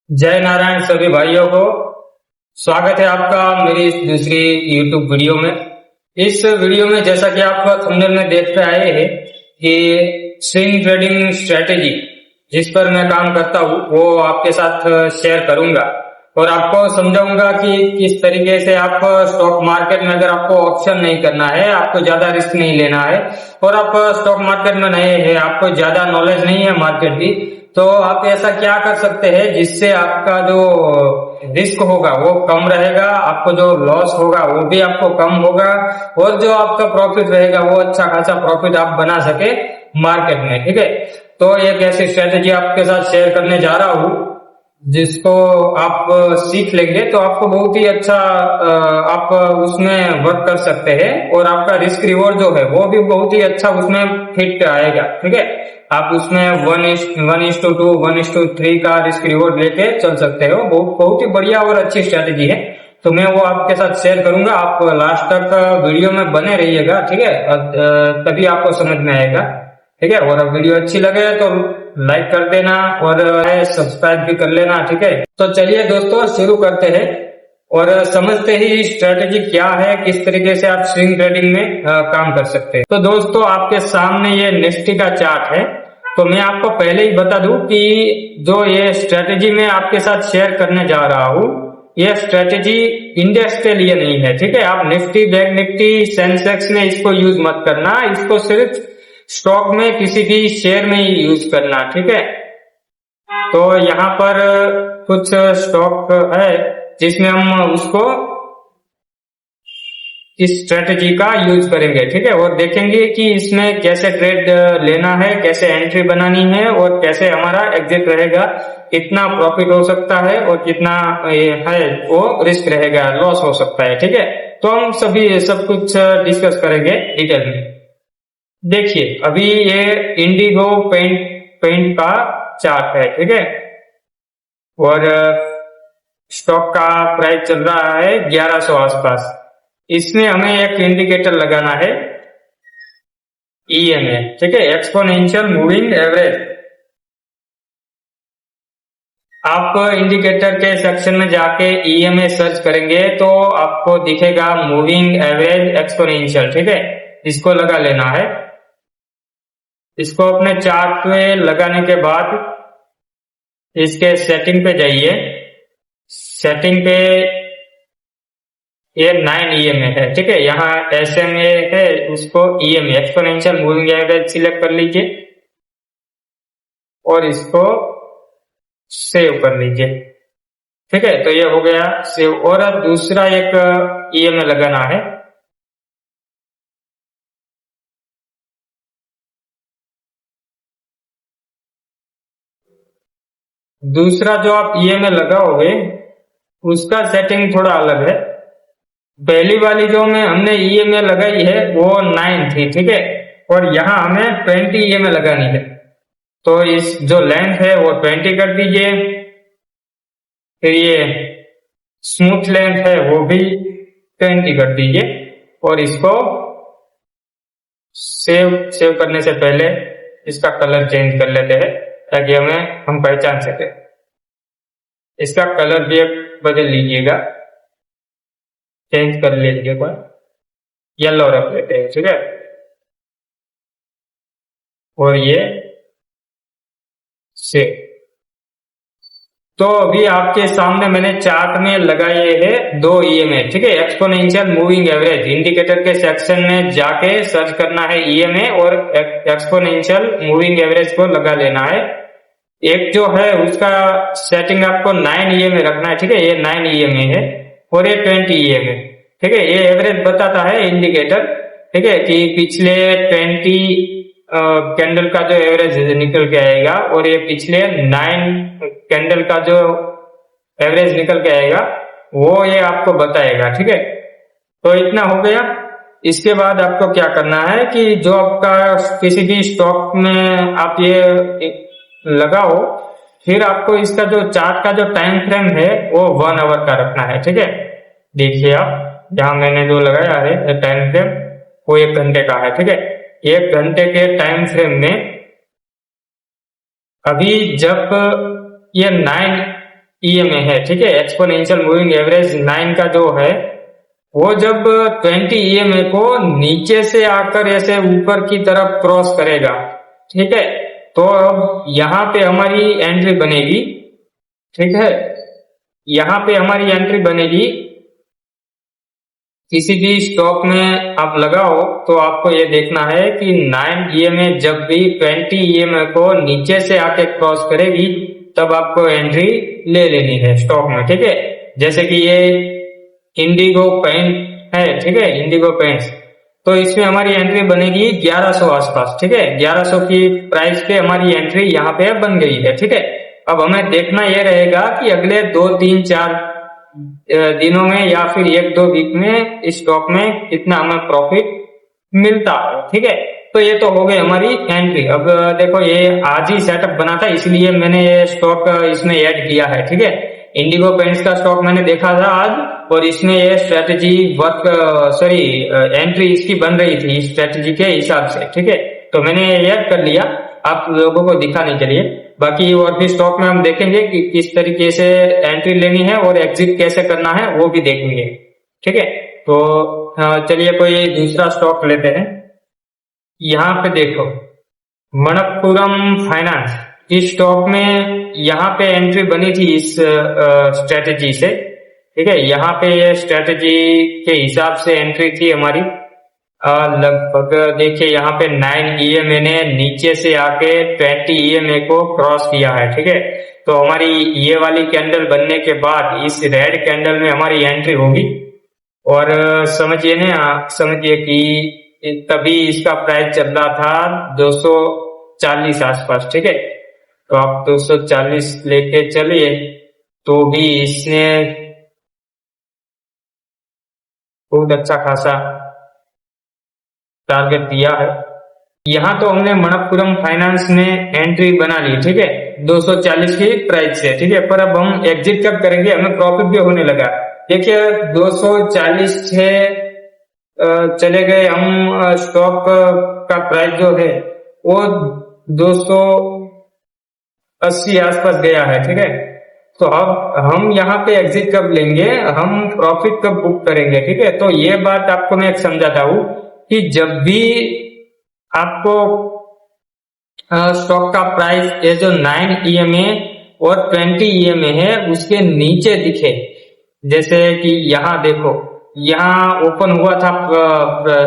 जय नारायण सभी भाइयों को। स्वागत है आपका मेरी इस दूसरी YouTube वीडियो में। इस वीडियो में जैसा कि आप थंबनेल में देखते आए हैं कि स्विंग ट्रेडिंग स्ट्रेटेजी जिस पर मैं काम करता हूँ वो आपके साथ शेयर करूंगा और आपको समझाऊंगा कि किस तरीके से आप स्टॉक मार्केट में, अगर आपको ऑप्शन नहीं करना है, आपको ज्यादा रिस्क नहीं लेना है और आप स्टॉक मार्केट में नए हैं, आपको ज्यादा नॉलेज नहीं है मार्केट की, तो आप ऐसा क्या कर सकते हैं जिससे आपका जो रिस्क होगा वो कम रहेगा, आपको जो लॉस होगा वो भी आपको कम होगा और जो आपका प्रॉफिट रहेगा वो अच्छा खासा प्रॉफिट आप बना सके मार्केट में। ठीक है, तो एक ऐसी स्ट्रेटेजी आपके साथ शेयर करने जा रहा हूँ जिसको आप सीख लेंगे तो आपको बहुत ही अच्छा आप उसमें वर्क कर सकते हैं और आपका रिस्क रिवॉर्ड जो है वो भी बहुत ही अच्छा उसमें फिट आएगा। ठीक है, आप उसमें 1:2 1:3 का रिस्क रिवॉर्ड लेके चल सकते हो। बहुत ही बढ़िया और अच्छी स्ट्रेटेजी है, तो मैं वो आपके साथ शेयर करूंगा। आप लास्ट तक वीडियो में बने रहिएगा, ठीक है, तभी आपको समझ में आएगा। ठीक है, और वीडियो अच्छी लगे तो लाइक कर देना और सब्सक्राइब भी कर लेना। ठीक है, तो चलिए दोस्तों शुरू करते हैं और समझते ही स्ट्रेटेजी क्या है, किस तरीके से आप स्विंग ट्रेडिंग में काम कर सकते हैं। तो दोस्तों आपके सामने ये निफ्टी का चार्ट है। तो मैं आपको पहले ही बता दूं कि जो ये स्ट्रेटेजी मैं आपके साथ शेयर करने जा रहा हूँ, ये स्ट्रेटेजी इंडेक्स के लिए नहीं है। ठीक है, आप निफ्टी, बैंक निफ्टी, सेंसेक्स में इसको यूज मत करना, इसको सिर्फ स्टॉक में किसी भी शेयर में ही यूज करना। ठीक है, तो यहाँ पर कुछ स्टॉक है जिसमें हम उसको इस स्ट्रेटेजी का यूज करेंगे। ठीक है, और देखेंगे कि इसमें कैसे ट्रेड लेना है, कैसे एंट्री बनानी है और कैसे हमारा एग्जिट रहेगा, कितना प्रॉफिट हो सकता है और कितना है वो रिस्क रहेगा, लॉस हो सकता है। ठीक है, तो हम सब कुछ डिस्कस करेंगे डिटेल में। देखिए अभी ये इंडिगो पेंट का चार्ट है। ठीक है, और स्टॉक का प्राइस चल रहा है 1100 आसपास। इसमें हमें एक इंडिकेटर लगाना है EMA। ठीक है, एक्सपोनेंशियल मूविंग एवरेज। आप इंडिकेटर के सेक्शन में जाके EMA सर्च करेंगे तो आपको दिखेगा मूविंग एवरेज एक्सपोनेंशियल। ठीक है, इसको लगा लेना है। इसको अपने चार्ट पे लगाने के बाद इसके सेटिंग पे जाइए। सेटिंग पे ये 9 EMA है। ठीक है, यहाँ SMA है, उसको EMA exponential moving average select कर लीजिए और इसको सेव कर लीजिए। ठीक है, तो ये हो गया सेव। और अब दूसरा एक EMA लगाना है। दूसरा जो आप EMA लगाओगे उसका सेटिंग थोड़ा अलग है। पहली वाली जो में हमने EMA लगाई है वो 9 थी। ठीक है, और यहाँ हमें 20 EMA लगानी है। तो इस जो लेंथ है वो 20 कर दीजिए। फिर ये स्मूथ लेंथ है वो भी 20 कर दीजिए और इसको सेव करने से पहले इसका कलर चेंज कर लेते हैं ताकि हम पहचान सके। इसका कलर भी बदल लीजिएगा, चेंज कर लीजिएगा, येलो रख लेते हैं। ठीक है, और ये सेव। तो अभी आपके सामने मैंने चार्ट में लगाए हैं 2 EMA। ठीक है, एक्सपोनेंशियल मूविंग एवरेज। इंडिकेटर के सेक्शन में जाके सर्च करना है EMA और एक्सपोनेंशियल मूविंग एवरेज को लगा लेना है। एक जो है उसका सेटिंग आपको 9 EMA रखना है। ठीक है, ये 9 EMA है और ये 20 EMA। ठीक है, ये एवरेज बताता है इंडिकेटर। ठीक है, कि पिछले 20 कैंडल का जो एवरेज निकल के आएगा और ये पिछले 9 कैंडल का जो एवरेज निकल के आएगा वो ये आपको बताएगा। ठीक है, तो इतना हो गया। इसके बाद आपको क्या करना है कि जो आपका किसी भी स्टॉक में आप ये लगाओ, फिर आपको इसका जो चार्ट का जो टाइम फ्रेम है वो 1 आवर का रखना है। ठीक है, देखिए आप जहां मैंने जो लगाया है टाइम फ्रेम वो 1 घंटे का है। ठीक है, 1 घंटे के टाइम फ्रेम में अभी जब ये 9 ईएमए है, ठीक है, एक्सपोनेंशियल मूविंग एवरेज 9 का जो है वो जब 20 ईएमए को नीचे से आकर ऐसे ऊपर की तरफ क्रॉस करेगा, ठीक है, तो अब यहाँ पे हमारी एंट्री बनेगी, ठीक है, यहाँ पे हमारी एंट्री बनेगी। किसी भी स्टॉक में आप लगाओ तो आपको ये देखना है कि 9 ईएमए जब भी 20 ईएमए को नीचे से आके क्रॉस करेगी तब आपको एंट्री ले लेनी है स्टॉक में, ठीक है। जैसे कि ये इंडिगो पेंट है, ठीक है, इंडिगो पेंट्स, तो इसमें हमारी एंट्री बनेगी 1100 आसपास, ठीक है, 1100 की प्राइस पे हमारी एंट्री यहाँ पे बन गई है, ठीक है। अब हमें देखना यह रहेगा कि अगले 2, 3, 4 दिनों में या फिर 1-2 वीक में इस स्टॉक में कितना हमें प्रॉफिट मिलता है, ठीक है। तो ये तो हो गई हमारी एंट्री। अब देखो ये आज ही सेटअप बना था इसलिए मैंने ये स्टॉक इसमें ऐड किया है, ठीक है। इंडिगो पेंट्स का स्टॉक मैंने देखा था आज और इसमें ये स्ट्रेटेजी एंट्री इसकी बन रही थी स्ट्रेटेजी के हिसाब से, ठीक है, तो मैंने ऐड कर लिया आप लोगों को दिखाने के लिए। बाकी और भी स्टॉक में हम देखेंगे कि किस तरीके से एंट्री लेनी है और एग्जिट कैसे करना है वो भी देखेंगे, ठीक है। तो चलिए कोई दूसरा स्टॉक लेते हैं। यहाँ पे देखो मणप्पुरम फाइनेंस, इस स्टॉक में यहाँ पे एंट्री बनी थी इस स्ट्रेटेजी से, ठीक है। यहाँ पे ये स्ट्रेटेजी के हिसाब से एंट्री थी हमारी। लगभग देखिए यहाँ पे 9 ईएमए ने नीचे से आके 20 ईएमए को क्रॉस किया है, ठीक है। तो हमारी ये वाली कैंडल बनने के बाद इस रेड कैंडल में हमारी एंट्री होगी और समझिए कि तभी इसका प्राइस चल रहा था 240 आसपास, ठीक है। तो आप 240 लेके चलिए तो भी इसने बहुत अच्छा खासा टारगेट दिया है। यहाँ तो हमने मणप्पुरम फाइनेंस में एंट्री बना ली, ठीक है, 240 की प्राइस से, ठीक है। पर अब हम एग्जिट कब करेंगे, हमें प्रॉफिट भी होने लगा। देखिए 240 से चले गए हम, स्टॉक का प्राइस जो है वो 280 आसपास गया है, ठीक है। तो अब हम यहाँ पे एग्जिट कब लेंगे, हम प्रॉफिट कब बुक करेंगे, ठीक है। तो ये बात आपको मैं एक समझाता हूँ कि जब भी आपको स्टॉक का प्राइस ये जो 9 ईएमए और 20 ईएमए है उसके नीचे दिखे, जैसे कि यहाँ देखो यहाँ ओपन हुआ था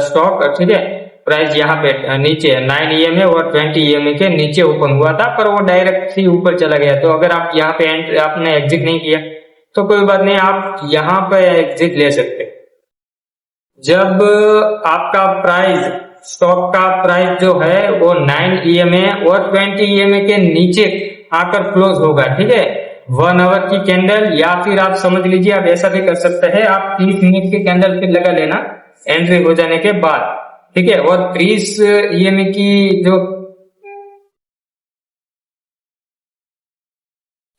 स्टॉक, ठीक है, प्राइस यहाँ पे नीचे 9 ईएमए और 20 ईएमए के नीचे ओपन हुआ था पर वो डायरेक्ट ही ऊपर चला गया। तो अगर आप यहाँ पे आपने एग्जिट नहीं किया तो कोई बात नहीं, आप यहाँ पे एग्जिट ले सकते। जब आपका प्राइस स्टॉक का प्राइस जो है वो 9 ईएमए और 20 ईएमए के नीचे आकर क्लोज होगा, ठीक है, 1 आवर की कैंडल, या फिर आप समझ लीजिए आप ऐसा भी कर सकते हैं, आप 30 मिनट की कैंडल फिर लगा लेना एंट्री हो जाने के बाद, ठीक है। और 30 ईएमए की जो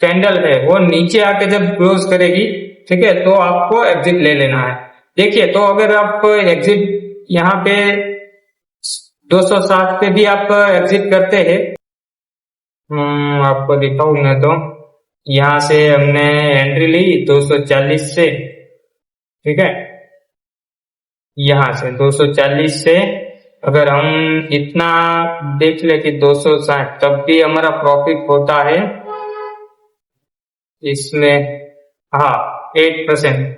कैंडल है वो नीचे आके जब क्लोज करेगी, ठीक है, तो आपको एग्जिट ले लेना है। देखिए तो अगर आप एग्जिट यहाँ पे 260 पे भी आप एग्जिट करते हैं, आपको दिखाऊं मैं तो यहाँ से हमने एंट्री ली 240 से, ठीक है, यहाँ से 240 से अगर हम इतना देख ले कि 260 तब भी हमारा प्रॉफिट होता है इसमें, हाँ 8%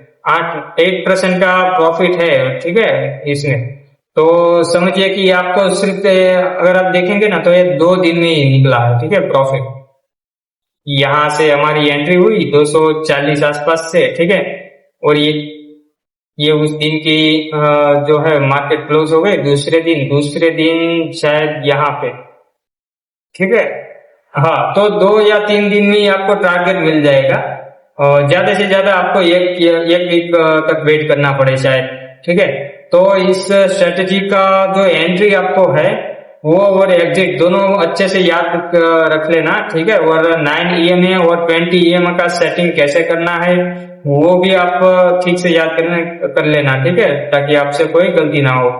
का प्रॉफिट है, ठीक है इसमें। तो समझिए कि आपको सिर्फ अगर आप देखेंगे ना तो ये 2 दिन में ही निकला है, ठीक है, प्रॉफिट। यहाँ से हमारी एंट्री हुई 240 आसपास से, ठीक है, और ये उस दिन की जो है मार्केट क्लोज हो गई दूसरे दिन शायद यहाँ पे, ठीक है, हाँ। तो 2 या 3 दिन में ही आपको टारगेट मिल जाएगा और ज्यादा से ज्यादा आपको एक वीक तक वेट करना पड़े शायद, ठीक है। तो इस स्ट्रेटेजी का जो एंट्री आपको है वो और एग्जिट दोनों अच्छे से याद रख लेना, ठीक है। और 9 ईएमए और 20 ईएमए का सेटिंग कैसे करना है वो भी आप ठीक से याद कर लेना, ठीक है, ताकि आपसे कोई गलती ना हो।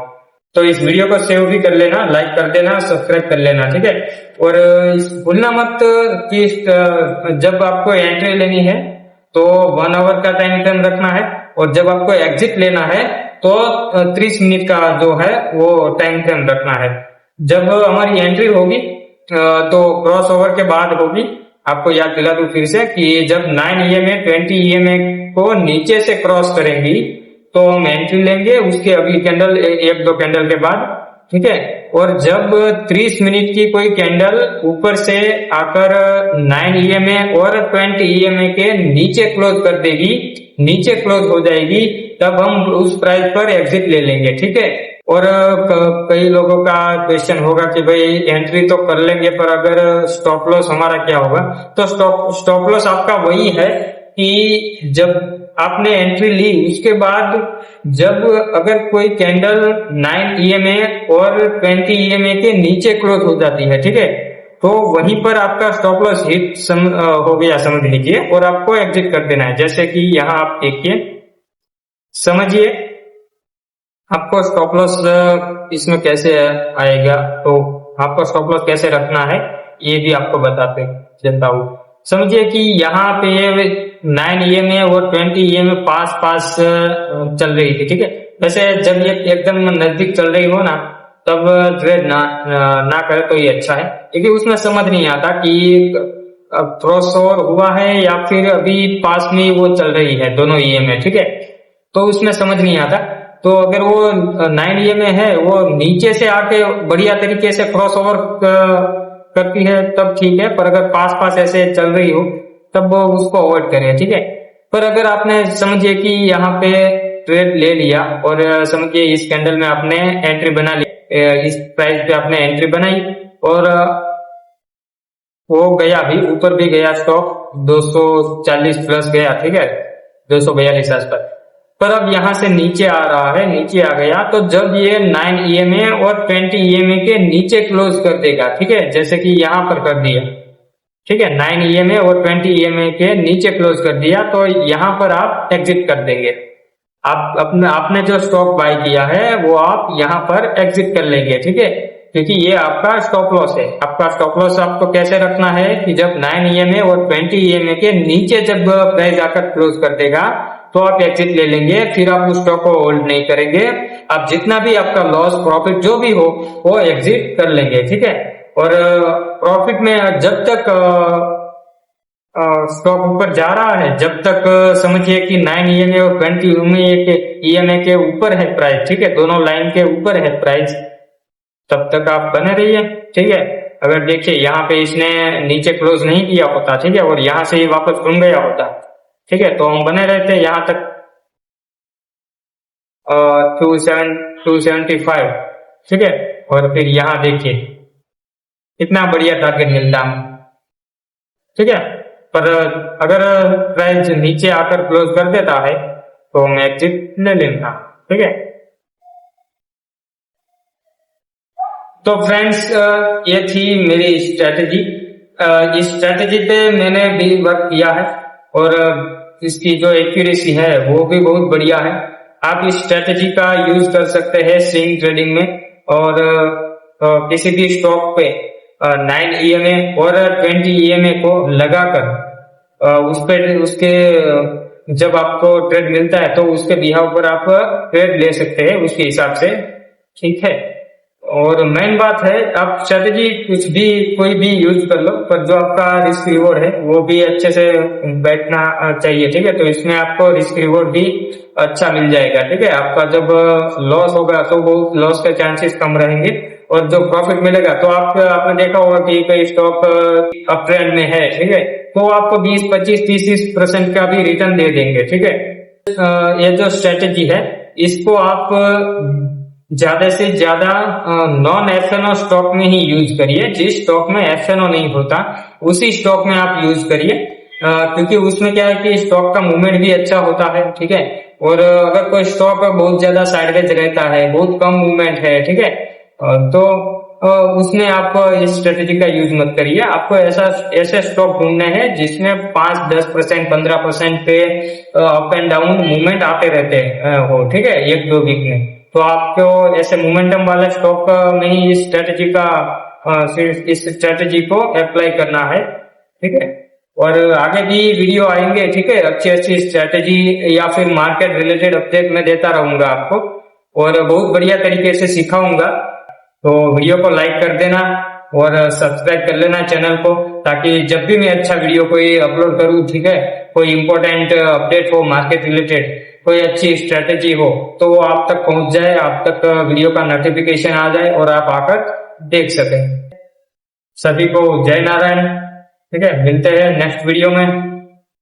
तो इस वीडियो को सेव भी कर लेना, लाइक कर देना, सब्सक्राइब कर लेना, ठीक है। और भूलना मत कि जब आपको एंट्री लेनी है तो 1 आवर का टाइम फ्रेम रखना है, और जब आपको एग्जिट लेना है तो 30 मिनट का जो है वो टाइम फ्रेम रखना है। जब हमारी एंट्री होगी तो क्रॉस ओवर के बाद होगी। आपको याद दिला दूं फिर से कि जब 9 EMA 20 EMA को नीचे से क्रॉस करेंगी तो हम एंट्री लेंगे, उसके अगली कैंडल 1-2 कैंडल के बाद, ठीक है। और जब 30 मिनट की कोई कैंडल ऊपर से आकर 9 EMA और 20 EMA के नीचे क्लोज कर देगी, नीचे क्लोज हो जाएगी, तब हम उस प्राइस पर एग्जिट ले लेंगे, ठीक है। और कई लोगों का क्वेश्चन होगा कि भाई एंट्री तो कर लेंगे पर अगर स्टॉप लॉस हमारा क्या होगा। तो स्टॉप लॉस आपका वही है कि जब आपने एंट्री ली उसके बाद जब अगर कोई कैंडल 9 EMA और 20 EMA के नीचे क्लोज हो जाती है, ठीक है, तो वहीं पर आपका स्टॉप लॉस हिट हो गया समझ लीजिए, और आपको एग्जिट कर देना है। जैसे कि यहाँ आप देखिए, समझिए आपको स्टॉप लॉस इसमें कैसे आएगा, तो आपको स्टॉप लॉस कैसे रखना है ये भी आपको बताते चलता हूँ। समझिए कि यहाँ पे 9 EMA और 20 EMA पास चल रही थी, ठीक है। वैसे जब ये एकदम नजदीक चल रही हो ना तब ट्रेड ना करे तो ये अच्छा है, क्योंकि उसमें समझ नहीं आता कि क्रॉस ओवर हुआ है या फिर अभी पास में वो चल रही है दोनों EMA, ठीक है, तो उसमें समझ नहीं आता। तो अगर वो 9 EMA है वो नीचे से आके बढ़िया तरीके से क्रॉस ओवर करती है तब ठीक है, पर अगर पास ऐसे चल रही हो तब वो उसको अवॉइड करें, ठीक है। पर अगर आपने समझिए कि यहाँ पे ट्रेड ले लिया और समझिए इस कैंडल में आपने एंट्री बना ली, इस प्राइस पे आपने एंट्री बनाई और वो गया भी, ऊपर भी गया, स्टॉक 240 प्लस गया, ठीक है, 242 आसपास। पर अब यहां से नीचे आ रहा है, नीचे आ गया, तो जब ये 9 EMA और 20 EMA के नीचे क्लोज कर देगा, ठीक है, जैसे कि यहां पर कर दिया, ठीक है, 9 EMA और 20 EMA के नीचे क्लोज कर दिया, तो यहां पर आप एग्जिट कर देंगे। आपने जो स्टॉक बाय किया है वो आप यहां पर एग्जिट कर लेंगे, ठीक है, क्योंकि ये आपका स्टॉप लॉस है। आपका स्टॉप लॉस आपको कैसे रखना है कि जब 9 EMA और 20 EMA के नीचे जब प्राइस आकर क्लोज कर देगा तो आप एग्जिट ले लेंगे, फिर आप उस स्टॉक को होल्ड नहीं करेंगे। आप जितना भी आपका लॉस प्रॉफिट जो भी हो वो एग्जिट कर लेंगे, ठीक है। और प्रॉफिट में जब तक स्टॉक ऊपर जा रहा है, जब तक समझिए कि 9 EMA और 20 EMA के ऊपर है प्राइस, ठीक है, दोनों लाइन के ऊपर है प्राइस, तब तक आप बने रहिए, ठीक है। अगर देखिए यहाँ पे इसने नीचे क्लोज नहीं किया होता, ठीक है, और यहाँ से ही वापस घूम गया होता, ठीक है, तो हम बने रहते यहाँ तक 275, ठीक है। और फिर यहाँ देखिए इतना बढ़िया टारगेट मिलता है, ठीक है। पर अगर प्राइस नीचे आकर क्लोज कर देता है तो हम एग्जिट ले लेना, ठीक है। तो फ्रेंड्स ये थी मेरी स्ट्रेटेजी। इस स्ट्रेटेजी पे मैंने भी वर्क किया है और इसकी जो एक्यूरेसी है वो भी बहुत बढ़िया है। आप इस स्ट्रेटेजी का यूज कर सकते हैं स्विंग ट्रेडिंग में, और किसी भी स्टॉक पे 9 EMA और 20 EMA को लगाकर उस पे उसके जब आपको ट्रेड मिलता है तो उसके बिहाव पर आप ट्रेड ले सकते हैं उसके हिसाब से, ठीक है। और मेन बात है आप स्ट्रेटेजी कुछ भी कोई भी यूज कर लो, पर जो आपका रिस्क रिवॉर्ड है वो भी अच्छे से बैठना चाहिए, ठीक है। तो इसमें आपको रिस्क रिवॉर्ड भी अच्छा मिल जाएगा, ठीक है। आपका जब लॉस होगा तो वो लॉस के चांसेस कम रहेंगे, और जो प्रॉफिट मिलेगा तो आपने देखा होगा कि कोई स्टॉक अप ट्रेंड में है, ठीक है, तो आपको 20, 25, 30% का भी रिटर्न दे देंगे, ठीक है। ये जो स्ट्रेटेजी है इसको आप ज्यादा से ज्यादा नॉन FNO स्टॉक में ही यूज करिए। जिस स्टॉक में FNO नहीं होता उसी स्टॉक में आप यूज करिए, क्योंकि उसमें क्या है कि स्टॉक का मूवमेंट भी अच्छा होता है, ठीक है। और अगर कोई स्टॉक बहुत ज्यादा साइडवेज रहता है, बहुत कम मूवमेंट है, ठीक है, तो उसमें आप इस स्ट्रेटेजी का यूज मत करिए। आपको ऐसे स्टॉक ढूंढने हैं जिसमें 5, 10%, 15% पे अप एंड डाउन मूवमेंट आते रहते हो, ठीक है, 1-2 वीक में। तो आपको ऐसे मोमेंटम वाले स्टॉक में ही इस स्ट्रेटेजी को अप्लाई करना है, ठीक है। और आगे भी वीडियो आएंगे, ठीक है, अच्छी अच्छी स्ट्रेटेजी या फिर मार्केट रिलेटेड अपडेट मैं देता रहूंगा आपको और बहुत बढ़िया तरीके से सिखाऊंगा। तो वीडियो को लाइक कर देना और सब्सक्राइब कर लेना चैनल को, ताकि जब भी मैं अच्छा वीडियो कोई अपलोड करूं, ठीक है, कोई इंपॉर्टेंट अपडेट हो मार्केट रिलेटेड, कोई अच्छी स्ट्रेटेजी हो, तो वो आप तक पहुंच जाए, आप तक वीडियो का नोटिफिकेशन आ जाए और आप आकर देख सकें। सभी को जय नारायण। ठीक है, मिलते हैं नेक्स्ट वीडियो में।